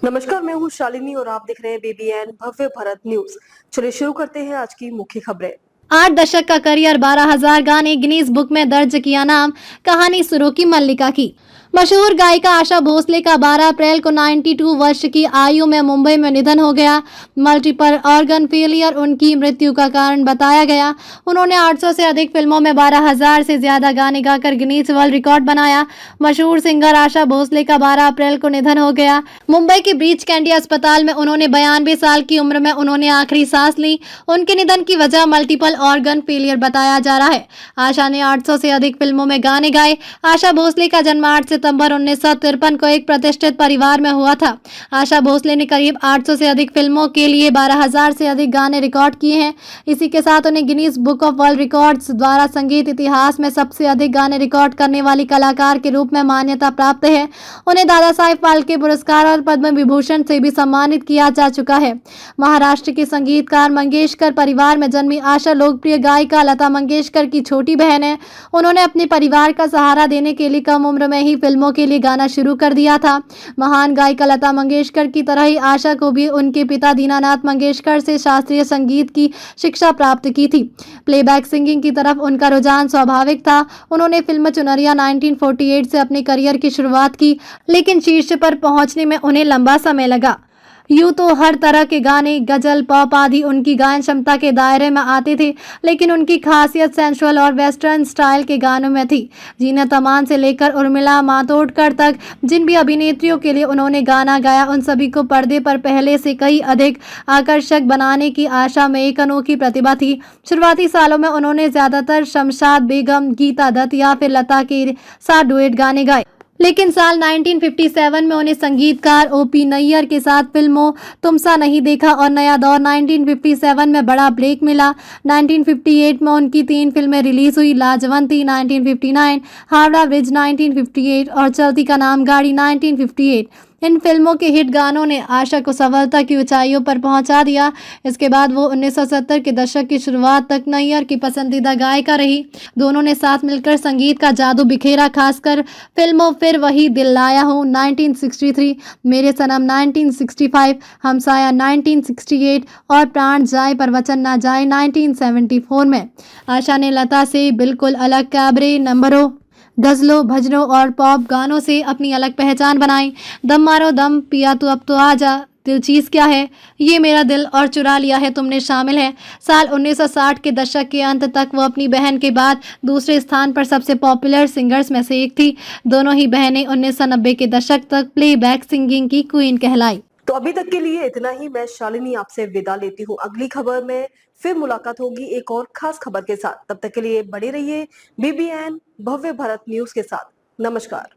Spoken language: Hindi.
नमस्कार, मैं हूँ शालिनी और आप देख रहे हैं BBN भव्य भारत न्यूज। चलिए शुरू करते हैं आज की मुख्य खबरें। 8 दशक का करियर, 12,000 गाने, गिनीज बुक में दर्ज किया नाम। कहानी शुरू की मल्लिका की। मशहूर गायिका आशा भोसले का 12 अप्रैल को 92 वर्ष की आयु में मुंबई में निधन हो गया। मल्टीपल ऑर्गन फेलियर उनकी मृत्यु का कारण बताया गया। उन्होंने 800 से अधिक फिल्मों में 12,000 से ज्यादा गाने गाकर गिनीज वर्ल्ड रिकॉर्ड बनाया। मशहूर सिंगर आशा भोसले का 12 अप्रैल को निधन हो गया। मुंबई के ब्रीच कैंडी अस्पताल में उन्होंने 92 साल की उम्र में उन्होंने आखिरी सांस ली। उनके निधन की वजह मल्टीपल ऑर्गन फेलियर बताया जा रहा है। आशा ने 800 से अधिक फिल्मों में गाने गाए। आशा भोसले का जन्म 8 सितंबर 1953 को एक प्रतिष्ठित परिवार में हुआ था। आशा भोसले ने करीब 800 से अधिक फिल्मों के लिए 12,000 से अधिक गाने रिकॉर्ड किए हैं। इसी के साथ उन्हें Guinness book of world records द्वारा संगीत इतिहास में सबसे अधिक गाने रिकॉर्ड करने वाली कलाकार के रूप में मान्यता प्राप्त है। उन्हें दादा साहेब फाल्के पुरस्कार और पद्म विभूषण से भी सम्मानित किया जा चुका है। महाराष्ट्र के संगीतकार मंगेशकर परिवार में जन्मी आशा लोकप्रिय गायिका लता मंगेशकर की छोटी बहन है। उन्होंने अपने परिवार का सहारा देने के लिए कम उम्र में ही फिल्मों के लिए गाना शुरू कर दिया था। महान गायिका लता मंगेशकर की तरह ही आशा को भी उनके पिता दीनानाथ मंगेशकर से शास्त्रीय संगीत की शिक्षा प्राप्त की थी। प्लेबैक सिंगिंग की तरफ उनका रुझान स्वाभाविक था। उन्होंने फिल्म चुनरिया 1948 से अपने करियर की शुरुआत की, लेकिन शीर्ष पर पहुंचने में उन्हें लंबा समय लगा। यूं तो हर तरह के गाने, गजल, पॉप आदि उनकी गायन क्षमता के दायरे में आते थे, लेकिन उनकी खासियत सेंसुअल और वेस्टर्न स्टाइल के गानों में थी। जीनत अमान से लेकर उर्मिला मातोंडकर तक जिन भी अभिनेत्रियों के लिए उन्होंने गाना गाया, उन सभी को पर्दे पर पहले से कई अधिक आकर्षक बनाने की आशा में एक अनोखी प्रतिभा थी। शुरुआती सालों में उन्होंने ज्यादातर शमशाद बेगम, गीता दत्त या फिर लता के साथ डुएट गाने गाए, लेकिन साल 1957 में उन्हें संगीतकार OP नैयर के साथ फिल्मों तुम सा नहीं देखा और नया दौर 1957 में बड़ा ब्रेक मिला। 1958 में उनकी 3 फिल्में रिलीज हुई, लाजवंती 1959, हावड़ा ब्रिज 1958 और चलती का नाम गाड़ी 1958। इन फिल्मों के हिट गानों ने आशा को सफलता की ऊंचाइयों पर पहुंचा दिया। इसके बाद वो 1970 के दशक की शुरुआत तक नैयर की पसंदीदा गायिका रही। दोनों ने साथ मिलकर संगीत का जादू बिखेरा, खासकर फिल्मों फिर वही दिल लाया हूँ 1963, मेरे सनम 1965, हमसाया 1968 और प्राण जाए पर वचन ना जाए 1974 में। आशा ने लता से बिल्कुल अलग कैबरे नंबरों, गज़लों, भजनों और पॉप गानों से अपनी अलग पहचान बनाई। दम मारो दम, पिया तू अब तो आजा, दिल चीज़ क्या है, ये मेरा दिल और चुरा लिया है तुमने शामिल है। साल 1960 के दशक के अंत तक वो अपनी बहन के बाद दूसरे स्थान पर सबसे पॉपुलर सिंगर्स में से एक थी। दोनों ही बहनें 1990 के दशक तक प्लेबैक सिंगिंग की क्वीन कहलाई। तो अभी तक के लिए इतना ही। मैं शालिनी आपसे विदा लेती हूँ। अगली खबर में फिर मुलाकात होगी एक और खास खबर के साथ। तब तक के लिए बने रहिए BBN भव्य भारत न्यूज के साथ। नमस्कार।